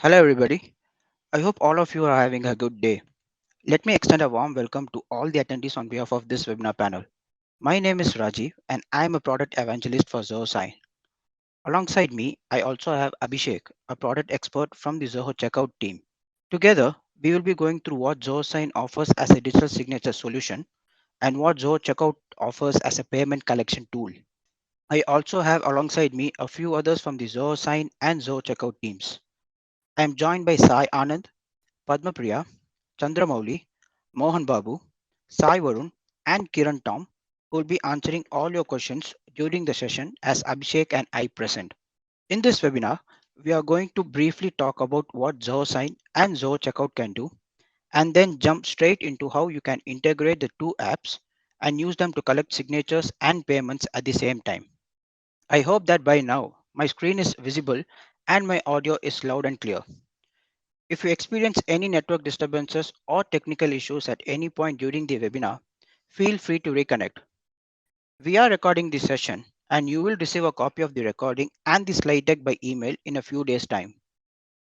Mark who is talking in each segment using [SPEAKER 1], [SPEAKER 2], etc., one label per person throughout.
[SPEAKER 1] Hello, everybody. I hope all of you are having a good day. Let me extend a warm welcome to all the attendees on behalf of this webinar panel. My name is Rajiv, and I am a product evangelist for Zoho Sign. Alongside me, I also have Abhishek, a product expert from the Zoho Checkout team. Together, we will be going through what Zoho Sign offers as a digital signature solution and what Zoho Checkout offers as a payment collection tool. I also have alongside me a few others from the Zoho Sign and Zoho Checkout teams. I am joined by Sai Anand, Padma Priya, Chandramouli, Mohan Babu, Sai Varun, and Kiran Tom, who will be answering all your questions during the session as Abhishek and I present. In this webinar, we are going to briefly talk about what Zoho Sign and Zoho Checkout can do, and then jump straight into how you can integrate the two apps and use them to collect signatures and payments at the same time. I hope that by now my screen is visible and my audio is loud and clear. If you experience any network disturbances or technical issues at any point during the webinar, feel free to reconnect. We are recording this session and you will receive a copy of the recording and the slide deck by email in a few days' time.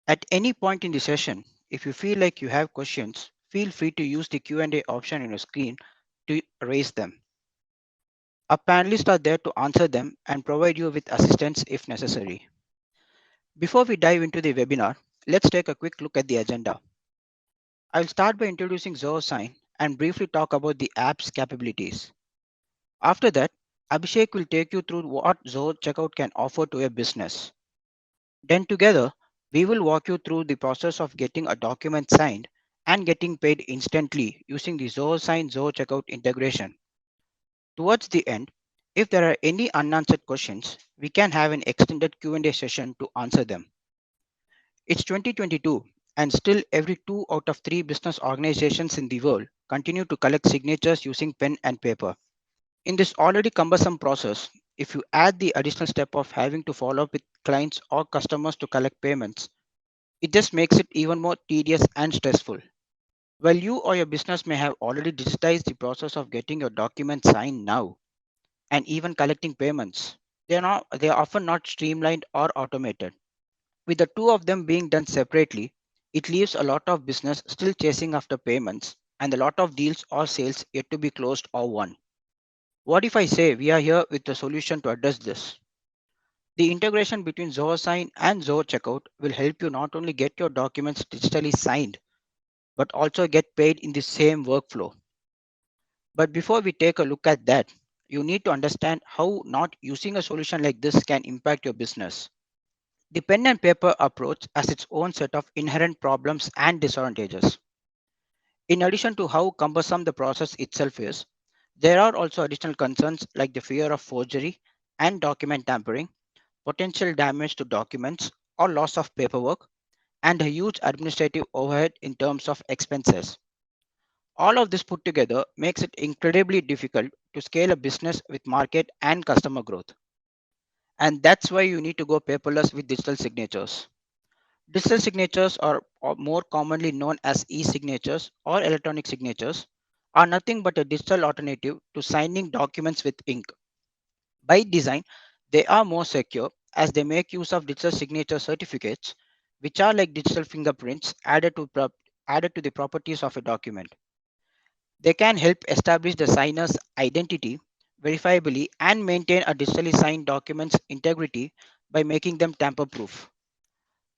[SPEAKER 1] At any point in the session, if you feel like you have questions, feel free to use the Q&A option on your screen to raise them. Our panelists are there to answer them and provide you with assistance if necessary. Before we dive into the webinar, let's take a quick look at the agenda. I'll start by introducing Zoho Sign and briefly talk about the app's capabilities. After that, Abhishek will take you through what Zoho Checkout can offer to a business. Then together, we will walk you through the process of getting a document signed and getting paid instantly using the Zoho Sign Zoho Checkout integration. Towards the end, if there are any unanswered questions, we can have an extended Q&A session to answer them. It's 2022, and still every 2 out of 3 business organizations in the world continue to collect signatures using pen and paper. In this already cumbersome process, if you add the additional step of having to follow up with clients or customers to collect payments, it just makes it even more tedious and stressful. While you or your business may have already digitized the process of getting your documents signed now and even collecting payments, they are often not streamlined or automated. With the two of them being done separately, it leaves a lot of business still chasing after payments and a lot of deals or sales yet to be closed or won. What if I say we are here with a solution to address this? The integration between Zoho Sign and Zoho Checkout will help you not only get your documents digitally signed, but also get paid in the same workflow. But before we take a look at that, you need to understand how not using a solution like this can impact your business. The pen and paper approach has its own set of inherent problems and disadvantages. In addition to how cumbersome the process itself is, there are also additional concerns like the fear of forgery and document tampering, potential damage to documents or loss of paperwork, and a huge administrative overhead in terms of expenses. All of this put together makes it incredibly difficult to scale a business with market and customer growth. And that's why you need to go paperless with digital signatures. Digital signatures, or more commonly known as e-signatures or electronic signatures, are nothing but a digital alternative to signing documents with ink. By design, they are more secure as they make use of digital signature certificates, which are like digital fingerprints added to the properties of a document. They can help establish the signer's identity verifiably and maintain a digitally signed document's integrity by making them tamper proof.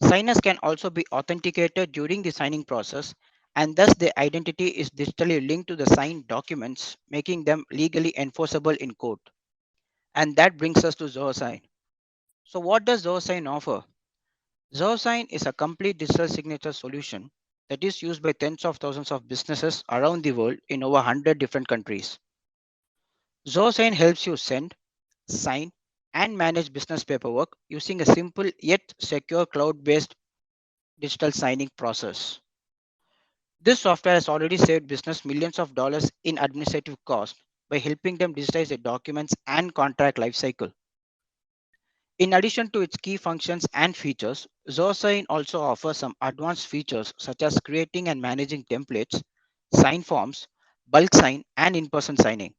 [SPEAKER 1] Signers can also be authenticated during the signing process, and thus their identity is digitally linked to the signed documents, making them legally enforceable in court. And that brings us to Zoho Sign. So, what does Zoho Sign offer? Zoho Sign is a complete digital signature solution that is used by tens of thousands of businesses around the world in over 100 different countries. Zoho Sign helps you send, sign, and manage business paperwork using a simple yet secure cloud based digital signing process. This software has already saved business millions of dollars in administrative costs by helping them digitize their documents and contract lifecycle. In addition to its key functions and features, ZoSign also offers some advanced features such as creating and managing templates, sign forms, bulk sign, and in-person signing.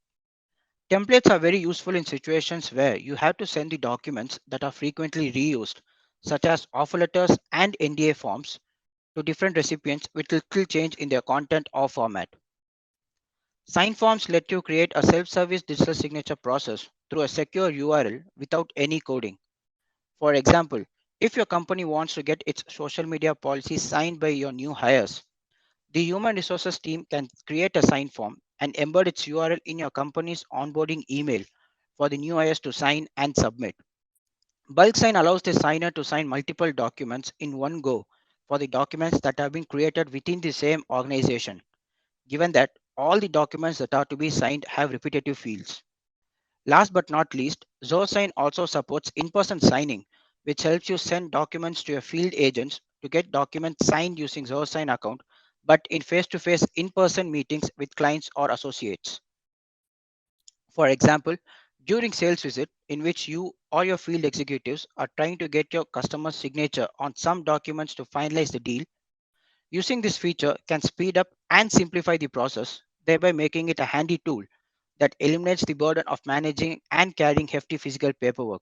[SPEAKER 1] Templates are very useful in situations where you have to send the documents that are frequently reused, such as offer letters and NDA forms, to different recipients with little change in their content or format. Sign forms let you create a self-service digital signature process through a secure URL without any coding. For example, if your company wants to get its social media policy signed by your new hires, the human resources team can create a sign form and embed its URL in your company's onboarding email for the new hires to sign and submit. Bulk sign allows the signer to sign multiple documents in one go for the documents that have been created within the same organization, given that all the documents that are to be signed have repetitive fields. Last but not least, Zoho Sign also supports in-person signing, which helps you send documents to your field agents to get documents signed using Zoho Sign account, but in face-to-face in-person meetings with clients or associates. For example, during sales visit in which you or your field executives are trying to get your customer's signature on some documents to finalize the deal, using this feature can speed up and simplify the process, thereby making it a handy tool that eliminates the burden of managing and carrying hefty physical paperwork.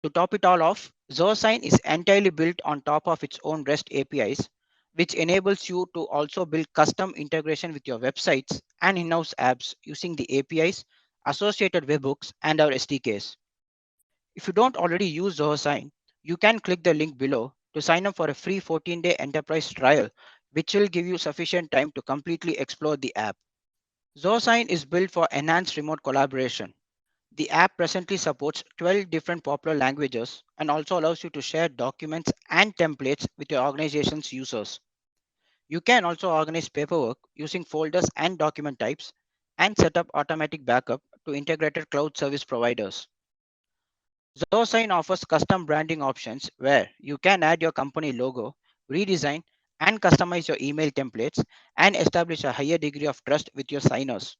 [SPEAKER 1] To top it all off, ZoSign is entirely built on top of its own REST APIs, which enables you to also build custom integration with your websites and in-house apps using the APIs, associated webhooks, and our SDKs. If you don't already use ZoSign, you can click the link below to sign up for a free 14-day enterprise trial, which will give you sufficient time to completely explore the app. ZoSign is built for enhanced remote collaboration. The app presently supports 12 different popular languages and also allows you to share documents and templates with your organization's users. You can also organize paperwork using folders and document types and set up automatic backup to integrated cloud service providers. ZoSign offers custom branding options where you can add your company logo, redesign and customize your email templates, and establish a higher degree of trust with your signers.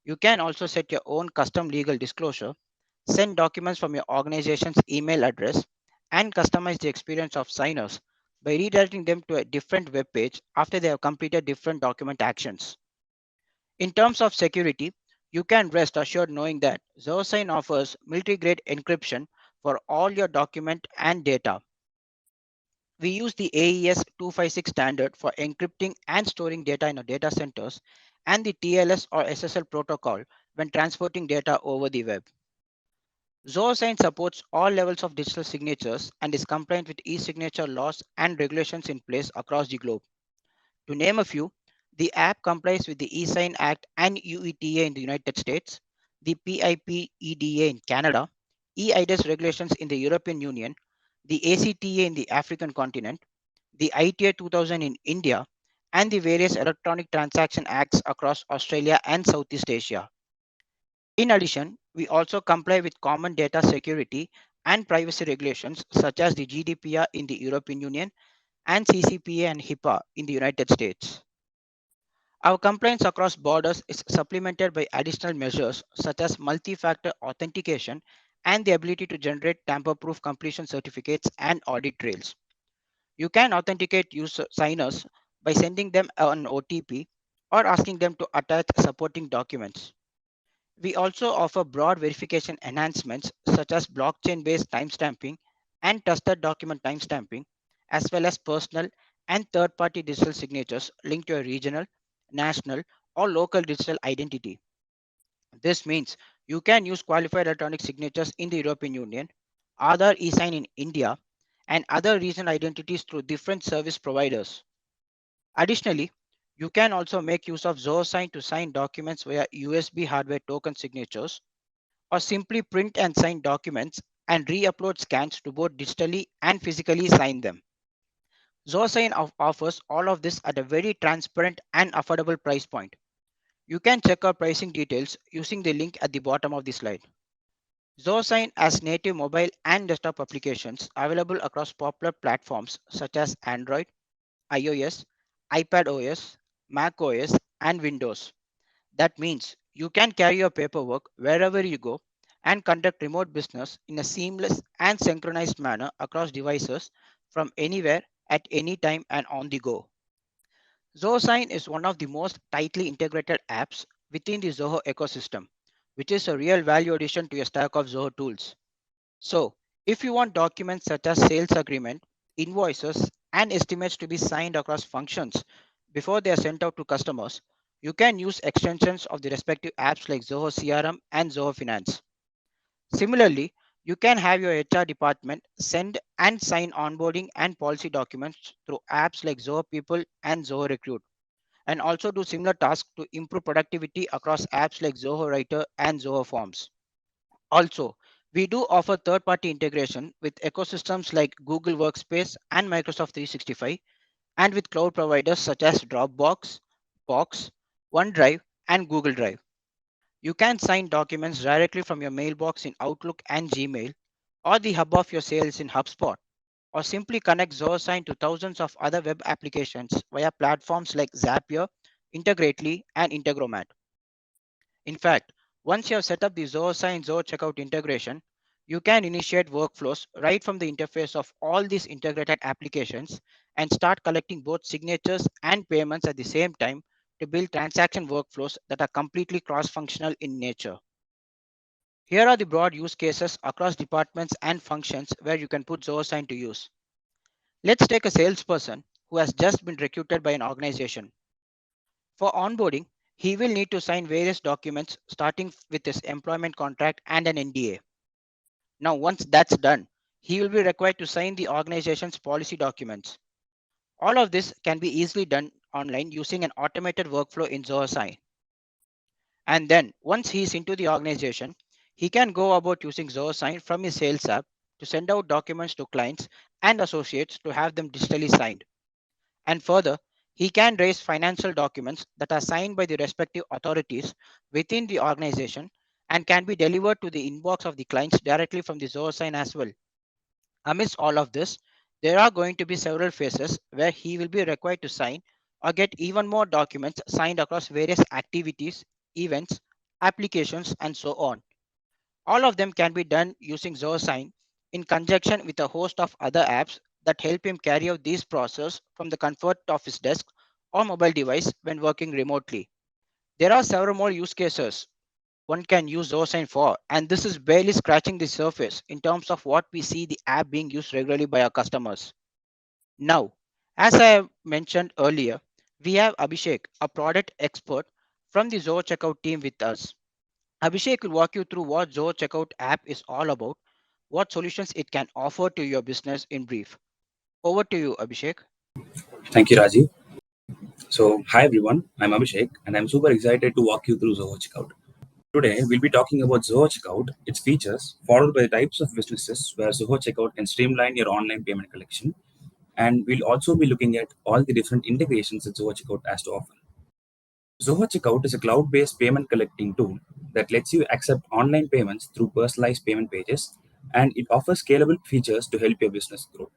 [SPEAKER 1] You can also set your own custom legal disclosure, send documents from your organization's email address, and customize the experience of signers by redirecting them to a different web page after they have completed different document actions. In terms of security, you can rest assured knowing that ZoSign offers military-grade encryption for all your document and data. We use the AES 256 standard for encrypting and storing data in our data centers and the TLS or SSL protocol when transporting data over the web. ZoSign supports all levels of digital signatures and is compliant with e-signature laws and regulations in place across the globe. To name a few, the app complies with the eSign Act and UETA in the United States, the PIPEDA in Canada, eIDAS regulations in the European Union, the ACTA in the African continent, the ITA 2000 in India, and the various electronic transaction acts across Australia and Southeast Asia. In addition, we also comply with common data security and privacy regulations such as the GDPR in the European Union and CCPA and HIPAA in the United States. Our compliance across borders is supplemented by additional measures such as multi-factor authentication and the ability to generate tamper-proof completion certificates and audit trails. You can authenticate user signers by sending them an OTP or asking them to attach supporting documents. We also offer broad verification enhancements such as blockchain-based timestamping and trusted document timestamping, as well as personal and third-party digital signatures linked to a regional, national, or local digital identity. This means you can use qualified electronic signatures in the European Union, Aadhaar eSign in India, and other regional identities through different service providers. Additionally, you can also make use of ZoSign to sign documents via USB hardware token signatures or simply print and sign documents and re-upload scans to both digitally and physically sign them. ZoSign offers all of this at a very transparent and affordable price point. You can check our pricing details using the link at the bottom of the slide. ZoSign has native mobile and desktop applications available across popular platforms such as Android, iOS, iPadOS, macOS, and Windows. That means you can carry your paperwork wherever you go and conduct remote business in a seamless and synchronized manner across devices from anywhere at any time and on the go. ZoSign is one of the most tightly integrated apps within the Zoho ecosystem, which is a real value addition to your stack of Zoho tools. So, If you want documents such as sales agreement, invoices, and estimates to be signed across functions before they are sent out to customers, you can use extensions of the respective apps like Zoho CRM and Zoho Finance. Similarly, you can have your HR department send and sign onboarding and policy documents through apps like Zoho People and Zoho Recruit, and also do similar tasks to improve productivity across apps like Zoho Writer and Zoho Forms. Also, we do offer third party integration with ecosystems like Google Workspace and Microsoft 365, and with cloud providers such as Dropbox, Box, OneDrive, and Google Drive. You can sign documents directly from your mailbox in Outlook and Gmail, or the hub of your sales in HubSpot, or simply connect Zoho Sign to thousands of other web applications via platforms like Zapier, Integrately, and Integromat. In fact, once you have set up the Zoho Sign Zoho Checkout integration, you can initiate workflows right from the interface of all these integrated applications and start collecting both signatures and payments at the same time to build transaction workflows that are completely cross functional in nature. Here are the broad use cases across departments and functions where you can put Zoho Sign to use. Let's take a salesperson who has just been recruited by an organization. For onboarding, he will need to sign various documents starting with his employment contract and an NDA. Now, once that's done, he will be required to sign the organization's policy documents. All of this can be easily done online using an automated workflow in Zoho Sign. And then, once he is into the organization, he can go about using Zoho Sign from his sales app to send out documents to clients and associates to have them digitally signed. And further, he can raise financial documents that are signed by the respective authorities within the organization and can be delivered to the inbox of the clients directly from the Zoho Sign as well. Amidst all of this, there are going to be several phases where he will be required to sign or get even more documents signed across various activities, events, applications, and so on. All of them can be done using Zoho Sign in conjunction with a host of other apps that help him carry out these processes from the comfort of his desk or mobile device when working remotely. There are several more use cases one can use Zoho Sign for, and this is barely scratching the surface in terms of what we see the app being used regularly by our customers. Now, as I have mentioned earlier, we have Abhishek, a product expert from the Zoho Checkout team with us. Abhishek will walk you through what Zoho Checkout app is all about, what solutions it can offer to your business in brief. Over to you, Abhishek.
[SPEAKER 2] Thank you, Rajiv. So, hi everyone, I'm Abhishek and I'm super excited to walk you through Zoho Checkout. Today, we'll be talking about Zoho Checkout, its features, followed by the types of businesses where Zoho Checkout can streamline your online payment collection. And we'll also be looking at all the different integrations that Zoho Checkout has to offer. Zoho Checkout is a cloud based payment collecting tool that lets you accept online payments through personalized payment pages, and it offers scalable features to help your business grow.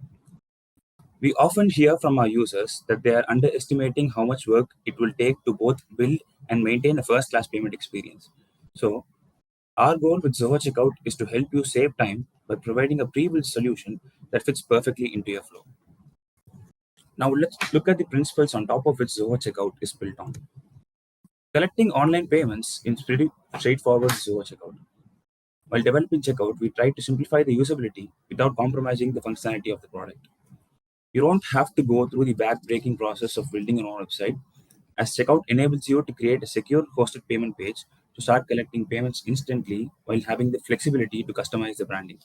[SPEAKER 2] We often hear from our users that they are underestimating how much work it will take to both build and maintain a first class payment experience. So, our goal with Zoho Checkout is to help you save time by providing a pre built solution that fits perfectly into your flow. Now, let's look at the principles on top of which Zoho Checkout is built on. Collecting online payments is pretty straightforward with Zoho Checkout. While developing Checkout, we try to simplify the usability without compromising the functionality of the product. You don't have to go through the back-breaking process of building your own website, as Checkout enables you to create a secure hosted payment page to start collecting payments instantly while having the flexibility to customize the branding.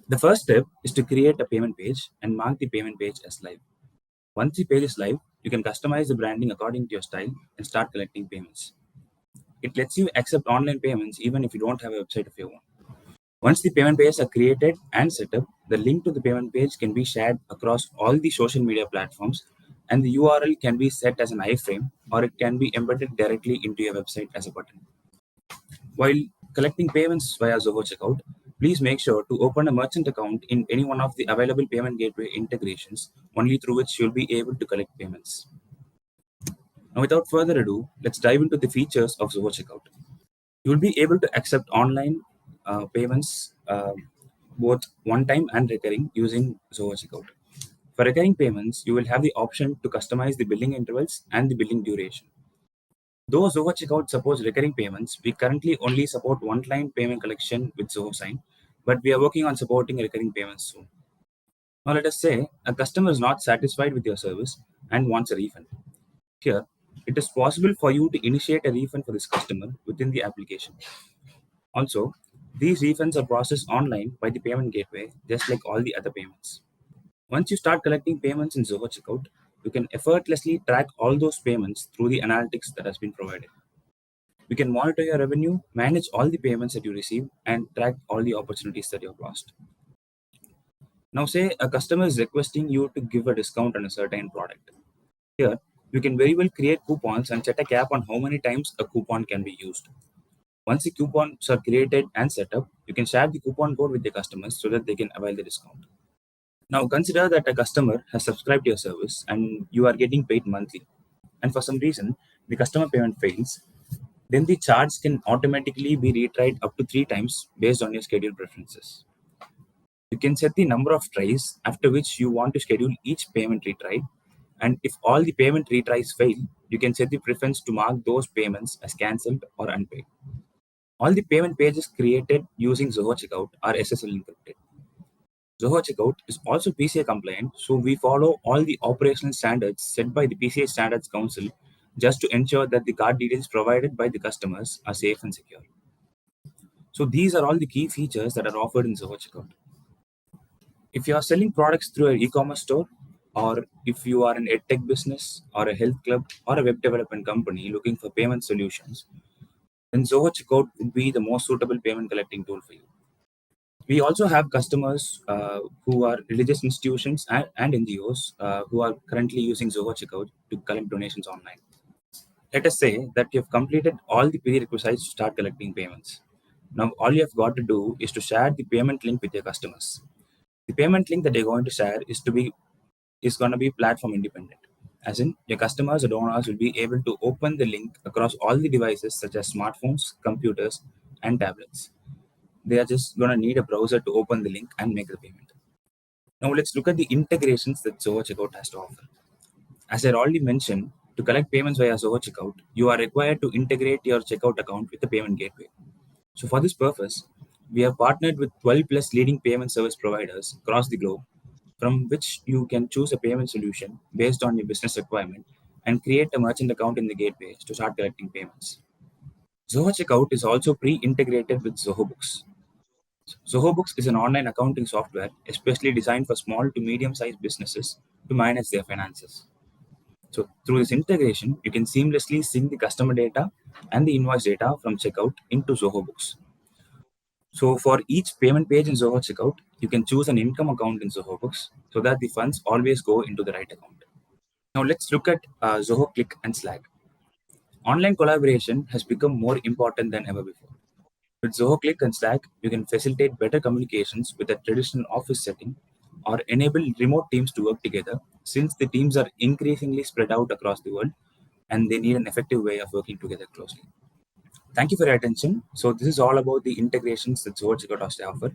[SPEAKER 2] The first step is to create a payment page and mark the payment page as live. Once the page is live, you can customize the branding according to your style and start collecting payments. It lets you accept online payments even if you don't have a website of your own. Once the payment pages are created and set up, the link to the payment page can be shared across all the social media platforms, and the URL can be set as an iframe or it can be embedded directly into your website as a button. While collecting payments via Zoho Checkout, please make sure to open a merchant account in any one of the available payment gateway integrations, only through which you'll be able to collect payments. Now, without further ado, let's dive into the features of Zoho Checkout. You'll be able to accept online payments both one time and recurring using Zoho Checkout. For recurring payments, you will have the option to customize the billing intervals and the billing duration. Though Zoho Checkout supports recurring payments, we currently only support one-time payment collection with Zoho Sign. but we are working on supporting recurring payments soon. Now, let us say a customer is not satisfied with your service and wants a refund. Here, it is possible for you to initiate a refund for this customer within the application. Also, these refunds are processed online by the payment gateway, just like all the other payments. Once you start collecting payments in Zoho Checkout, you can effortlessly track all those payments through the analytics that has been provided. You can monitor your revenue, manage all the payments that you receive, and track all the opportunities that you have lost. Now, say a customer is requesting you to give a discount on a certain product. Here, you can very well create coupons and set a cap on how many times a coupon can be used. Once the coupons are created and set up, you can share the coupon code with the customers so that they can avail the discount. Now, consider that a customer has subscribed to your service and you are getting paid monthly. And for some reason, the customer payment fails, then the charge can automatically be retried up to 3 times based on your schedule preferences. You can set the number of tries after which you want to schedule each payment retry. And if all the payment retries fail, you can set the preference to mark those payments as cancelled or unpaid. All the payment pages created using Zoho Checkout are SSL encrypted. Zoho Checkout is also PCI compliant, so we follow all the operational standards set by the PCI Standards Council just to ensure that the card details provided by the customers are safe and secure. So these are all the key features that are offered in Zoho Checkout. If you are selling products through an e-commerce store, or if you are an edtech business, or a health club, or a web development company looking for payment solutions, then Zoho Checkout would be the most suitable payment collecting tool for you. We also have customers who are religious institutions and NGOs who are currently using Zoho Checkout to collect donations online. Let us say that you have completed all the prerequisites to start collecting payments. Now, all you have got to do is to share the payment link with your customers. The payment link that you're going to share is going to be platform independent. As in, your customers or donors will be able to open the link across all the devices such as smartphones, computers, and tablets. They are just going to need a browser to open the link and make the payment. Now let's look at the integrations that Zoho Checkout has to offer. As I already mentioned, to collect payments via Zoho Checkout, you are required to integrate your checkout account with the payment gateway. So for this purpose, we have partnered with 12 plus leading payment service providers across the globe, from which you can choose a payment solution based on your business requirement and create a merchant account in the gateway to start collecting payments. Zoho Checkout is also pre-integrated with Zoho Books. Zoho Books is an online accounting software especially designed for small to medium-sized businesses to manage their finances. So through this integration, you can seamlessly sync the customer data and the invoice data from checkout into Zoho Books. So for each payment page in Zoho Checkout, you can choose an income account in Zoho Books so that the funds always go into the right account. Now let's look at Zoho Click and Slack. Online collaboration has become more important than ever before. With Zoho Click and Slack, you can facilitate better communications with a traditional office setting or enable remote teams to work together since the teams are increasingly spread out across the world and they need an effective way of working together closely. Thank you for your attention. So this is all about the integrations that Zoho Checkout has to offer.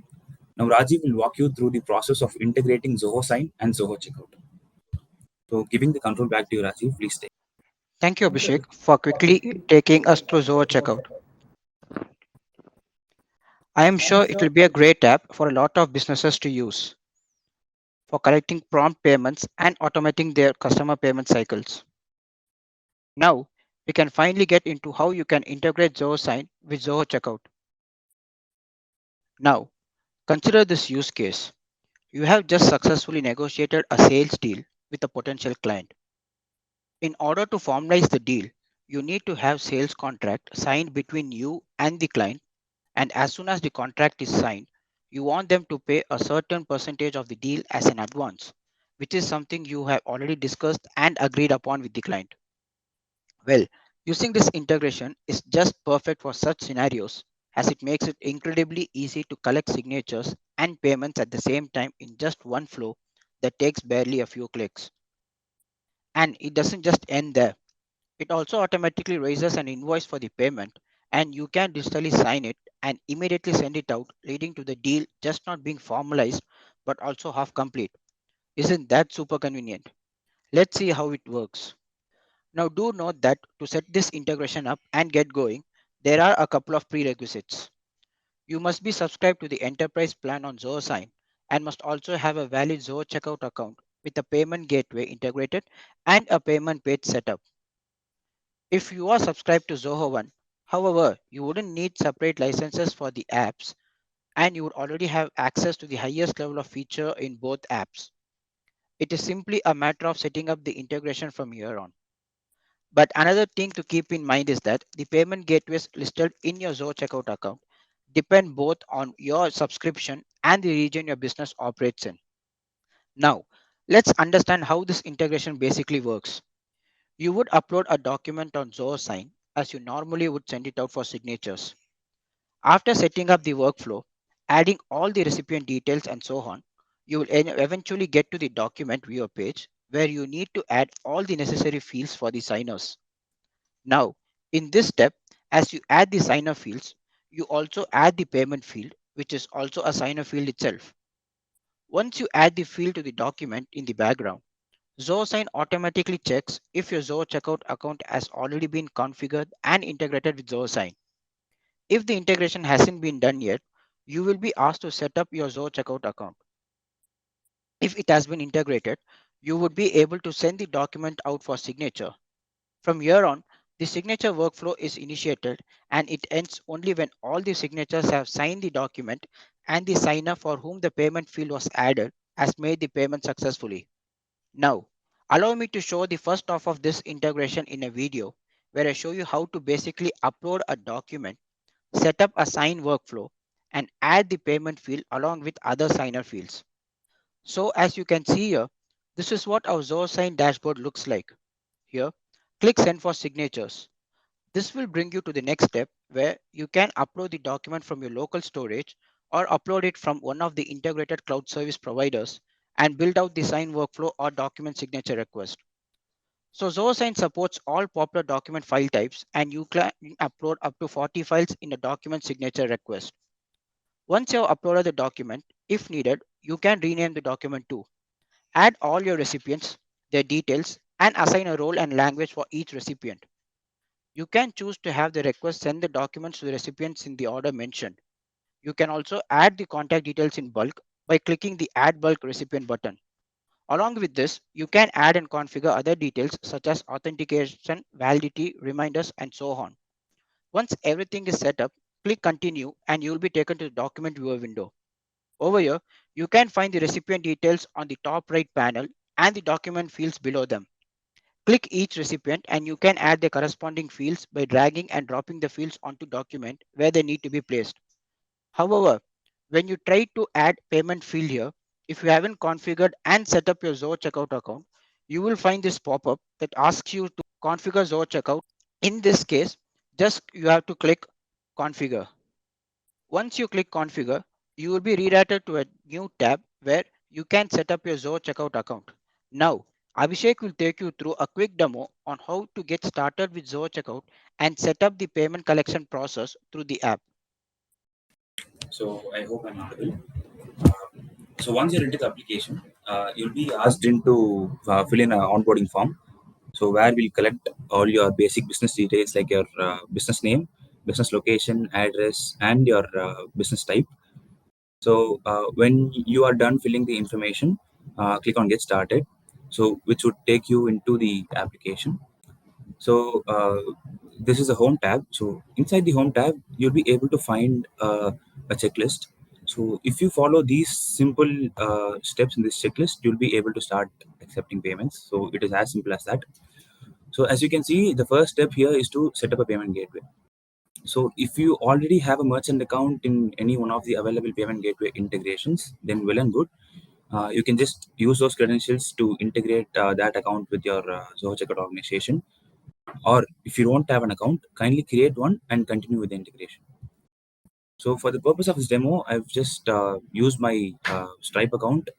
[SPEAKER 2] Now Rajiv will walk you through the process of integrating Zoho Sign and Zoho Checkout. So giving the control back to you, Rajiv, please stay.
[SPEAKER 1] Thank you, Abhishek, for quickly taking us through Zoho Checkout. I am sure it will be a great app for a lot of businesses to use for collecting prompt payments and automating their customer payment cycles. Now, we can finally get into how you can integrate Zoho Sign with Zoho Checkout. Now, consider this use case. You have just successfully negotiated a sales deal with a potential client. In order to formalize the deal, you need to have sales contract signed between you and the client, and as soon as the contract is signed, you want them to pay a certain percentage of the deal as an advance, which is something you have already discussed and agreed upon with the client. Well, using this integration is just perfect for such scenarios as it makes it incredibly easy to collect signatures and payments at the same time in just one flow that takes barely a few clicks. And it doesn't just end there. It also automatically raises an invoice for the payment, and you can digitally sign it and immediately send it out, leading to the deal just not being formalized but also half complete. Isn't that super convenient? Let's see how it works. Now, do note that to set this integration up and get going, there are a couple of prerequisites. You must be subscribed to the enterprise plan on Zoho Sign and must also have a valid Zoho Checkout account with a payment gateway integrated and a payment page setup. If you are subscribed to Zoho One, however, you wouldn't need separate licenses for the apps and you would already have access to the highest level of feature in both apps. It is simply a matter of setting up the integration from here on. But another thing to keep in mind is that the payment gateways listed in your Zoho Checkout account depend both on your subscription and the region your business operates in. Now, let's understand how this integration basically works. You would upload a document on Zoho Sign as you normally would send it out for signatures. After setting up the workflow, adding all the recipient details and so on, you will eventually get to the document viewer page where you need to add all the necessary fields for the signers. Now, in this step, as you add the signer fields, you also add the payment field, which is also a signer field itself. Once you add the field to the document in the background, Zoho Sign automatically checks if your Zoho Checkout account has already been configured and integrated with Zoho Sign. If the integration hasn't been done yet, you will be asked to set up your Zoho Checkout account. If it has been integrated, you would be able to send the document out for signature. From here on, the signature workflow is initiated and it ends only when all the signatures have signed the document and the signer for whom the payment field was added has made the payment successfully. Now, allow me to show the first half of this integration in a video where I show you how to basically upload a document, set up a sign workflow, and add the payment field along with other signer fields. So as you can see here, this is what our Zoho Sign dashboard looks like. Here, click send for signatures. This will bring you to the next step where you can upload the document from your local storage or upload it from one of the integrated cloud service providers and build out the sign workflow or document signature request. So Zoho Sign supports all popular document file types and you can upload up to 40 files in a document signature request. Once you have uploaded the document, if needed, you can rename the document too. Add all your recipients, their details, and assign a role and language for each recipient. You can choose to have the request send the documents to the recipients in the order mentioned. You can also add the contact details in bulk by clicking the Add Bulk Recipient button. Along with this, you can add and configure other details such as authentication, validity, reminders, and so on. Once everything is set up, click Continue and you will be taken to the document viewer window. Over here, you can find the recipient details on the top right panel and the document fields below them. Click each recipient and you can add the corresponding fields by dragging and dropping the fields onto document where they need to be placed. However, when you try to add payment field here, if you haven't configured and set up your Zoho Checkout account, you will find this pop-up that asks you to configure Zoho Checkout. In this case, just you have to click configure. Once you click configure, you will be redirected to a new tab where you can set up your Zoho Checkout account. Now, Abhishek will take you through a quick demo on how to get started with Zoho Checkout and set up the payment collection process through the app.
[SPEAKER 2] So I hope I'm audible. Uh, so once you're into the application, you'll be asked into fill in an onboarding form. So where we'll collect all your basic business details like your business name, business location, address, and your business type. So when you are done filling the information, click on Get Started. So which would take you into the application. So this is a home tab. So inside the home tab, you'll be able to find a checklist. So if you follow these simple steps in this checklist, you'll be able to start accepting payments. So it is as simple as that. So as you can see, the first step here is to set up a payment gateway. So if you already have a merchant account in any one of the available payment gateway integrations, then well and good. You can just use those credentials to integrate that account with your Zoho Checkout organization. Or if you don't have an account, kindly create one and continue with the integration. So for the purpose of this demo, I've just used my Stripe account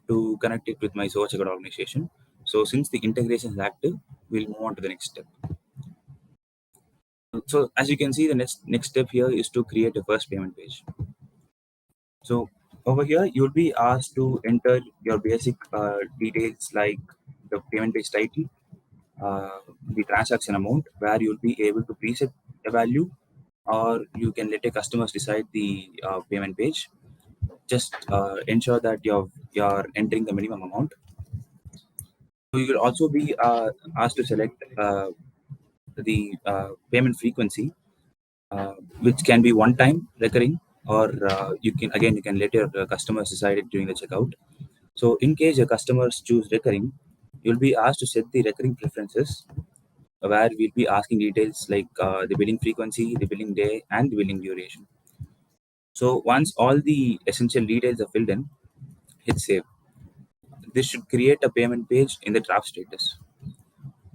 [SPEAKER 2] to connect it with my Zoho Checkout organization. So since the integration is active, we'll move on to the next step. So as you can see, the next step here is to create a first payment page. So over here, you'll be asked to enter your basic details like the payment page title, uh, the transaction amount, where you'll be able to preset a value, or you can let your customers decide the payment page. Just ensure that you're entering the minimum amount. So you will also be asked to select the payment frequency, which can be one time recurring, or you can let your customers decide it during the checkout. So in case your customers choose recurring, you'll be asked to set the recurring preferences, where we'll be asking details like the billing frequency, the billing day, and the billing duration. So once all the essential details are filled in, hit save. This should create a payment page in the draft status.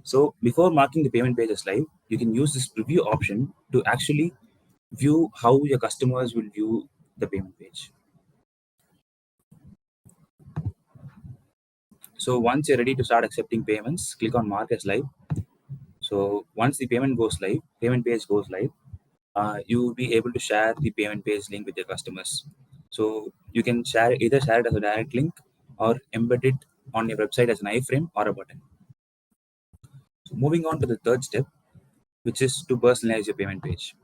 [SPEAKER 2] So before marking the payment page as live, you can use this preview option to actually view how your customers will view the payment page. So once you're ready to start accepting payments, click on mark as live. So once the payment page goes live, you will be able to share the payment page link with your customers. So you can either share it as a direct link or embed it on your website as an iframe or a button. So moving on to the third step, which is to personalize your payment page.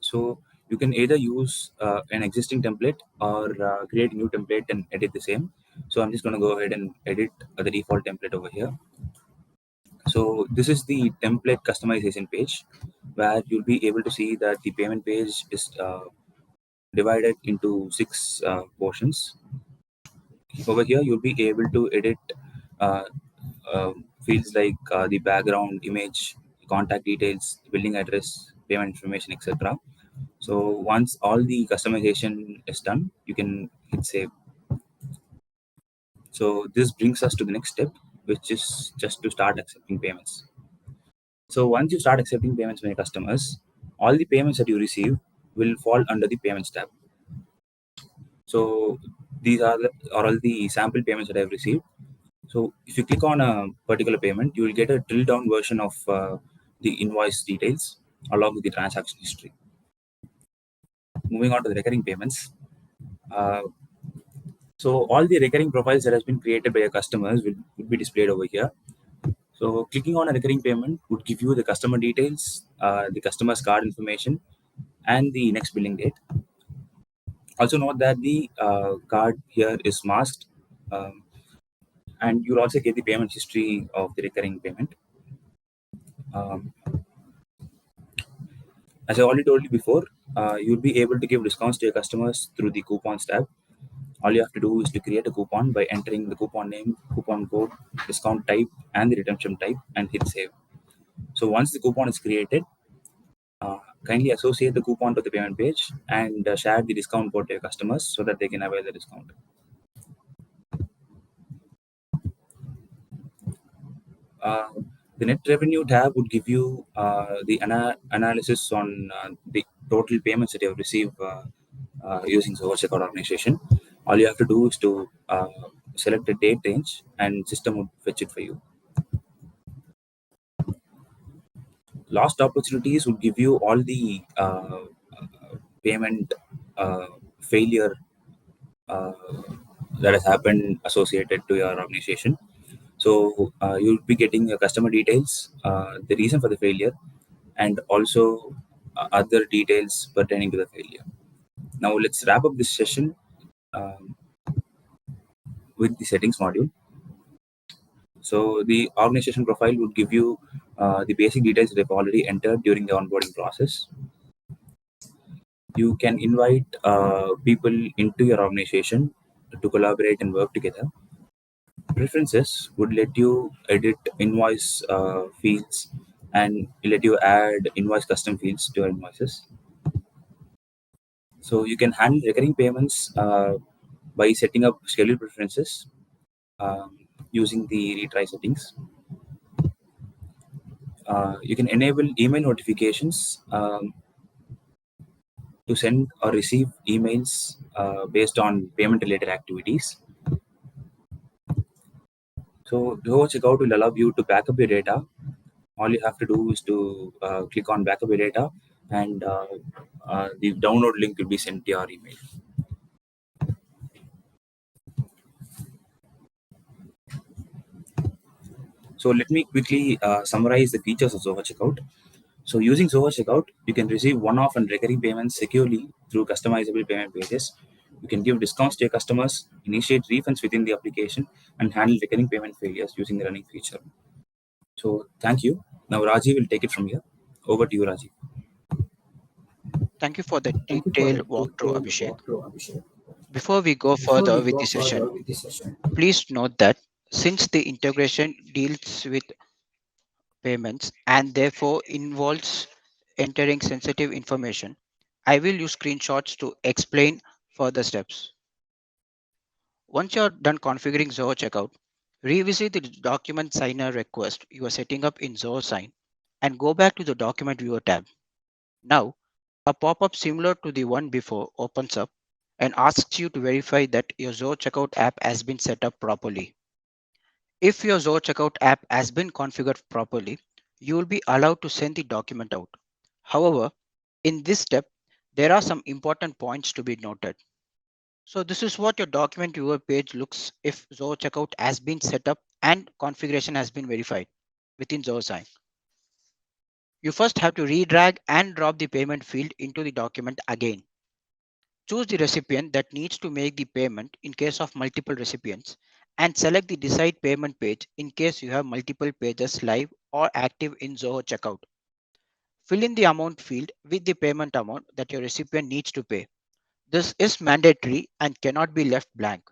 [SPEAKER 2] So you can either use an existing template or create a new template and edit the same. So I'm just going to go ahead and edit the default template over here. So this is the template customization page, where you'll be able to see that the payment page is divided into 6 portions. Over here, you'll be able to edit uh, fields like the background image, contact details, billing address, payment information, etc. So once all the customization is done, you can hit save. So this brings us to the next step, which is just to start accepting payments. So once you start accepting payments from your customers, all the payments that you receive will fall under the payments tab. So these are all the sample payments that I've received. So if you click on a particular payment, you will get a drill down version of the invoice details along with the transaction history. Moving on to the recurring payments. Uh, so all the recurring profiles that has been created by your customers will be displayed over here. So clicking on a recurring payment would give you the customer details, the customer's card information, and the next billing date. Also note that the card here is masked, um, and you'll also get the payment history of the recurring payment. Um, as I already told you before, you'll be able to give discounts to your customers through the coupons tab. All you have to do is to create a coupon by entering the coupon name, coupon code, discount type, and the redemption type, and hit save. So once the coupon is created, kindly associate the coupon to the payment page and share the discount code to your customers so that they can avail the discount. Uh, the net revenue tab would give you the analysis on the total payments that you have received using Zoho Checkout organization. All you have to do is to select a date range, and system would fetch it for you. Lost opportunities would give you all the payment failure uh, that has happened associated to your organization. So you'll be getting your customer details, the reason for the failure, and also other details pertaining to the failure. Now let's wrap up this session um, with the settings module. So the organization profile would give you the basic details that they've already entered during the onboarding process. You can invite people into your organization to collaborate and work together. Preferences would let you edit invoice fields and let you add invoice custom fields to your invoices. So you can handle recurring payments by setting up schedule preferences using the retry settings. You can enable email notifications to send or receive emails based on payment related activities. So Zoho Checkout will allow you to back up your data. All you have to do is to click on backup your data, and the download link will be sent to your email. So let me quickly summarize the features of Zoho Checkout. So using Zoho Checkout, you can receive one-off and recurring payments securely through customizable payment pages. You can give discounts to your customers, initiate refunds within the application, and handle recurring payment failures using the running feature. So thank you. Now Raji will take it from here. Over to you, Raji.
[SPEAKER 1] Thank you for the
[SPEAKER 2] Thank you for the
[SPEAKER 1] detailed walkthrough,
[SPEAKER 2] detailed
[SPEAKER 1] Abhishek.
[SPEAKER 2] walkthrough, Abhishek.
[SPEAKER 1] Before we go
[SPEAKER 2] Before
[SPEAKER 1] further
[SPEAKER 2] we
[SPEAKER 1] with
[SPEAKER 2] go
[SPEAKER 1] the
[SPEAKER 2] further
[SPEAKER 1] session,
[SPEAKER 2] with the session,
[SPEAKER 1] please note that since the integration deals with payments and therefore involves entering sensitive information, I will use screenshots to explain further steps. Once you're done configuring Zoho Checkout, revisit the document signer request you are setting up in Zoho Sign and go back to the document viewer tab. Now, a pop-up similar to the one before opens up and asks you to verify that your Zoho Checkout app has been set up properly. If your Zoho Checkout app has been configured properly, you will be allowed to send the document out. However, in this step, there are some important points to be noted. So this is what your document viewer page looks if Zoho Checkout has been set up and configuration has been verified within Zoho Sign. You first have to redrag and drop the payment field into the document again. Choose the recipient that needs to make the payment in case of multiple recipients and select the decide payment page in case you have multiple pages live or active in Zoho Checkout. Fill in the amount field with the payment amount that your recipient needs to pay. This is mandatory and cannot be left blank.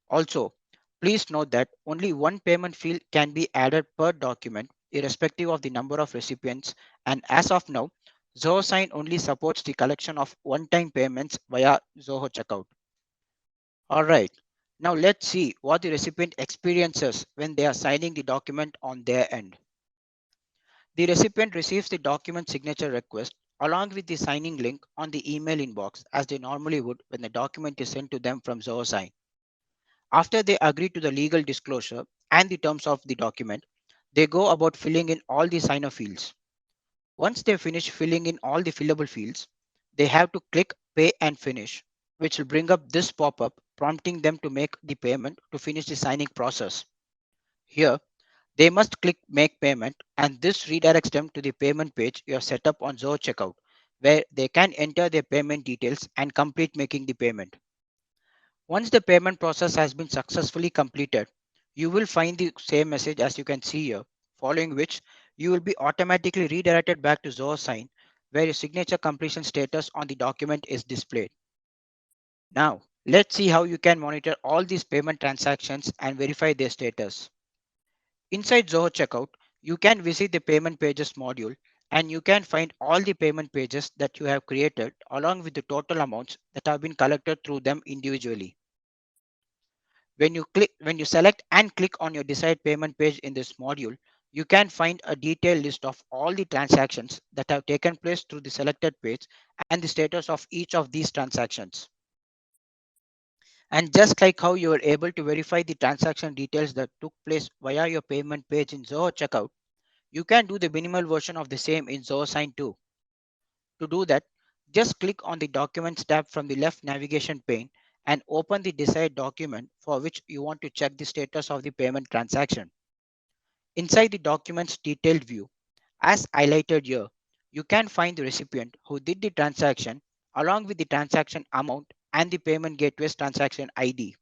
[SPEAKER 1] Also, please note that only one payment field can be added per document irrespective of the number of recipients, and as of now, Zoho Sign only supports the collection of one-time payments via Zoho Checkout. Alright, now let's see what the recipient experiences when they are signing the document on their end. The recipient receives the document signature request along with the signing link on the email inbox as they normally would when the document is sent to them from Zoho Sign. After they agree to the legal disclosure and the terms of the document, they go about filling in all the signer fields. Once they finish filling in all the fillable fields, they have to click pay and finish, which will bring up this pop-up prompting them to make the payment to finish the signing process. Here, they must click make payment and this redirects them to the payment page you have set up on Zoho Checkout, where they can enter their payment details and complete making the payment. Once the payment process has been successfully completed, you will find the same message as you can see here, following which you will be automatically redirected back to Zoho Sign, where your signature completion status on the document is displayed. Now, let's see how you can monitor all these payment transactions and verify their status. Inside Zoho Checkout, you can visit the payment pages module and you can find all the payment pages that you have created along with the total amounts that have been collected through them individually. When you select and click on your desired payment page in this module, you can find a detailed list of all the transactions that have taken place through the selected page and the status of each of these transactions. And just like how you were able to verify the transaction details that took place via your payment page in Zoho Checkout, you can do the minimal version of the same in Zoho Sign too. To do that, just click on the Documents tab from the left navigation pane and open the desired document for which you want to check the status of the payment transaction. Inside the document's detailed view, as highlighted here, you can find the recipient who did the transaction along with the transaction amount and the payment gateway's transaction ID.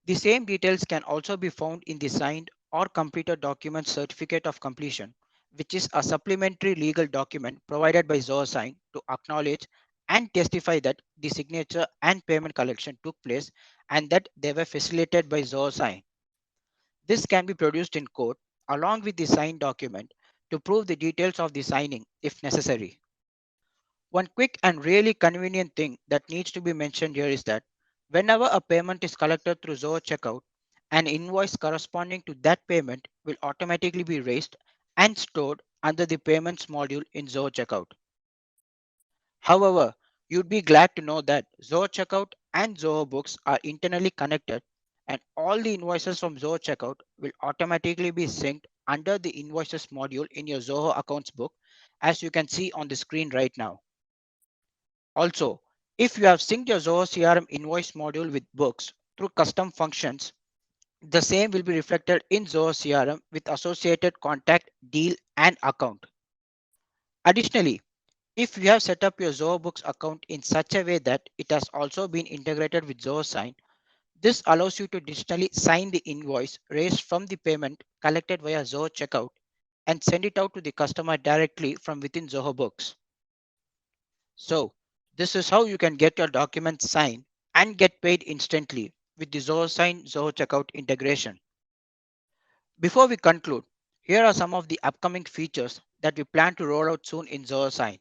[SPEAKER 1] The same details can also be found in the signed or completed document certificate of completion, which is a supplementary legal document provided by Zoho Sign to acknowledge and testify that the signature and payment collection took place and that they were facilitated by Zoho Sign. This can be produced in court along with the signed document to prove the details of the signing if necessary. One quick and really convenient thing that needs to be mentioned here is that whenever a payment is collected through Zoho Checkout, an invoice corresponding to that payment will automatically be raised and stored under the payments module in Zoho Checkout. However, you'd be glad to know that Zoho Checkout and Zoho Books are internally connected and all the invoices from Zoho Checkout will automatically be synced under the invoices module in your Zoho accounts book as you can see on the screen right now. Also, if you have synced your Zoho CRM invoice module with books through custom functions, the same will be reflected in Zoho CRM with associated contact, deal, and account. Additionally, if you have set up your Zoho Books account in such a way that it has also been integrated with Zoho Sign, this allows you to digitally sign the invoice raised from the payment collected via Zoho Checkout and send it out to the customer directly from within Zoho Books. So, this is how you can get your documents signed and get paid instantly with the Zoho Sign Zoho Checkout integration. Before we conclude, here are some of the upcoming features that we plan to roll out soon in Zoho Sign.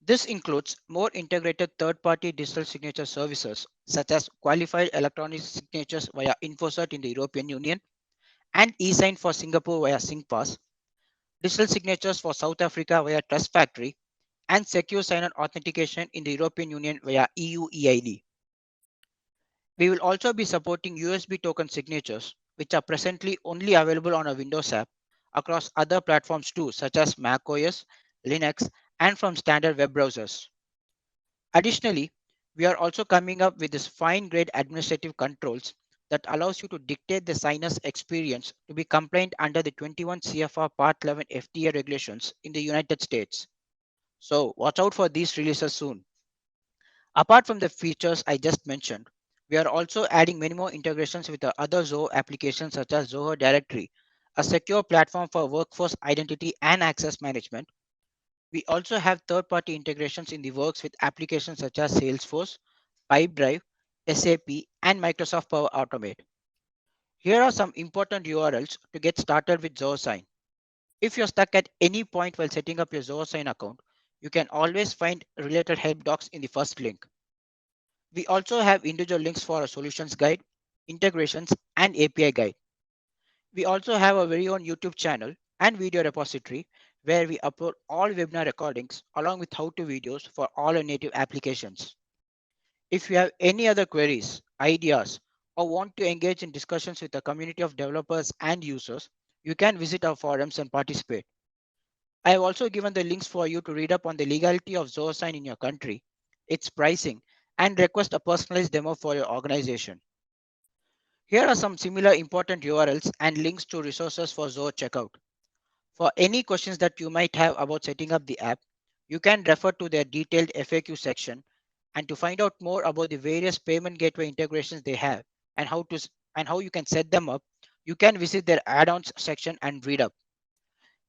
[SPEAKER 1] This includes more integrated third-party digital signature services such as qualified electronic signatures via InfoCert in the European Union and eSign for Singapore via SingPass, digital signatures for South Africa via Trust Factory, and secure sign-on authentication in the European Union via EU EID. We will also be supporting USB token signatures, which are presently only available on a Windows app across other platforms too, such as macOS, Linux, and from standard web browsers. Additionally, we are also coming up with this fine-grained administrative controls that allows you to dictate the signer's experience to be compliant under the 21 CFR Part 11 FTA regulations in the United States. So watch out for these releases soon. Apart from the features I just mentioned, we are also adding many more integrations with the other Zoho applications such as Zoho Directory, a secure platform for workforce identity and access management. We also have third-party integrations in the works with applications such as Salesforce, Pipedrive, SAP, and Microsoft Power Automate. Here are some important URLs to get started with Zoho Sign. If you're stuck at any point while setting up your Zoho Sign account, you can always find related help docs in the first link. We also have individual links for a solutions guide, integrations, and API guide. We also have a very own YouTube channel and video repository where we upload all webinar recordings along with how-to videos for all our native applications. If you have any other queries, ideas, or want to engage in discussions with a community of developers and users, you can visit our forums and participate. I have also given the links for you to read up on the legality of Zoho Sign in your country, its pricing, and request a personalized demo for your organization. Here are some similar important URLs and links to resources for Zoho Checkout. For any questions that you might have about setting up the app, you can refer to their detailed FAQ section. And to find out more about the various payment gateway integrations they have and how you can set them up, you can visit their add-ons section and read up.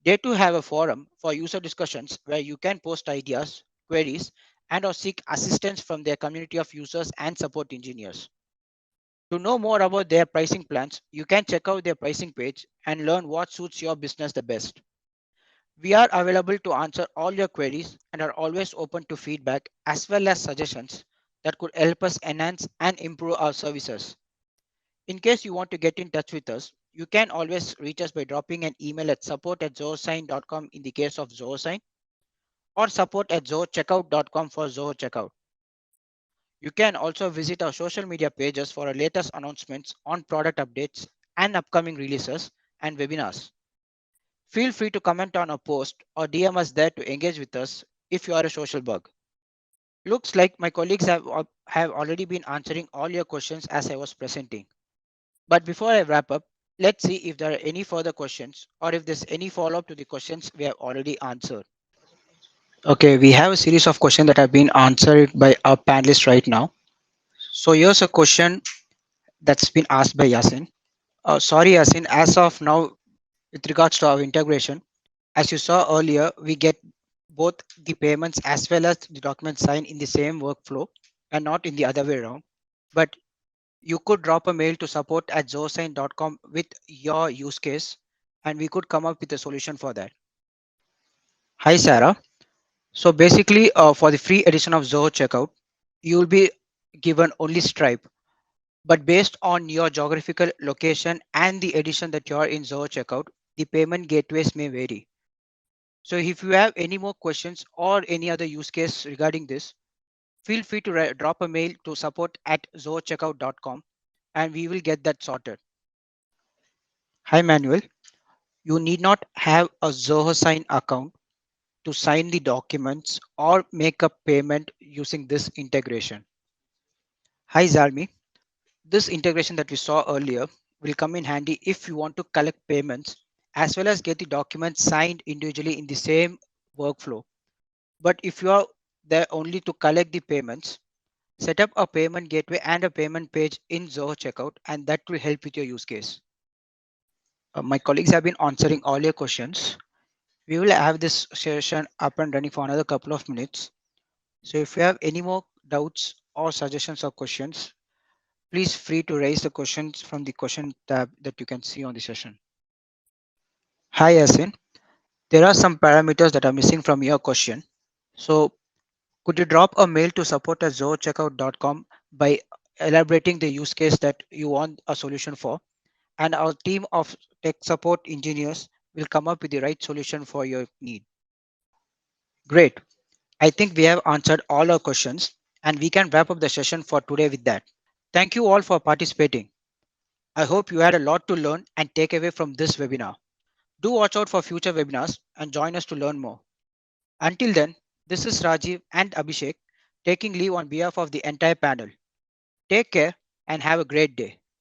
[SPEAKER 1] They too have a forum for user discussions where you can post ideas, queries, and or seek assistance from their community of users and support engineers. To know more about their pricing plans, you can check out their pricing page and learn what suits your business the best. We are available to answer all your queries and are always open to feedback as well as suggestions that could help us enhance and improve our services. In case you want to get in touch with us, you can always reach us by dropping an email at support@zohosign.com in the case of Zoho Sign or support@zohocheckout.com for Zoho Checkout. You can also visit our social media pages for our latest announcements on product updates and upcoming releases and webinars. Feel free to comment on our post or DM us there to engage with us if you are a social bug. Looks like my colleagues have already been answering all your questions as I was presenting. But before I wrap up, let's see if there are any further questions or if there's any follow-up to the questions we have already answered. Okay, we have a series of questions that have been answered by our panelists right now. So here's a question that's been asked by Yasin. Sorry, Yasin, as of now, with regards to our integration, as you saw earlier, we get both the payments as well as the document signed in the same workflow and not in the other way around. But you could drop a mail to support@zosign.com with your use case and we could come up with a solution for that. Hi, Sarah. So basically, for the free edition of Zoho Checkout, you will be given only Stripe. But based on your geographical location and the edition that you are in Zoho Checkout, the payment gateways may vary. So if you have any more questions or any other use case regarding this, feel free to drop a mail to support@zohocheckout.com and we will get that sorted. Hi, Manuel. You need not have a Zoho Sign account to sign the documents or make a payment using this integration. Hi, Zalmi. This integration that we saw earlier will come in handy if you want to collect payments as well as get the documents signed individually in the same workflow. But if you are there only to collect the payments, set up a payment gateway and a payment page in Zoho Checkout, and that will help with your use case. My colleagues have been answering all your questions. We will have this session up and running for another couple of minutes. So if you have any more doubts or suggestions or questions, please free to raise the questions from the question tab that you can see on the session. Hi Yasin, there are some parameters that are missing from your question. So could you drop a mail to support at zohocheckout.com by elaborating the use case that you want a solution for, and our team of tech support engineers will come up with the right solution for your need. Great. I think we have answered all our questions and we can wrap up the session for today with that. Thank you all for participating. I hope you had a lot to learn and take away from this webinar. Do watch out for future webinars and join us to learn more. Until then, this is Rajiv and Abhishek taking leave on behalf of the entire panel. Take care and have a great day.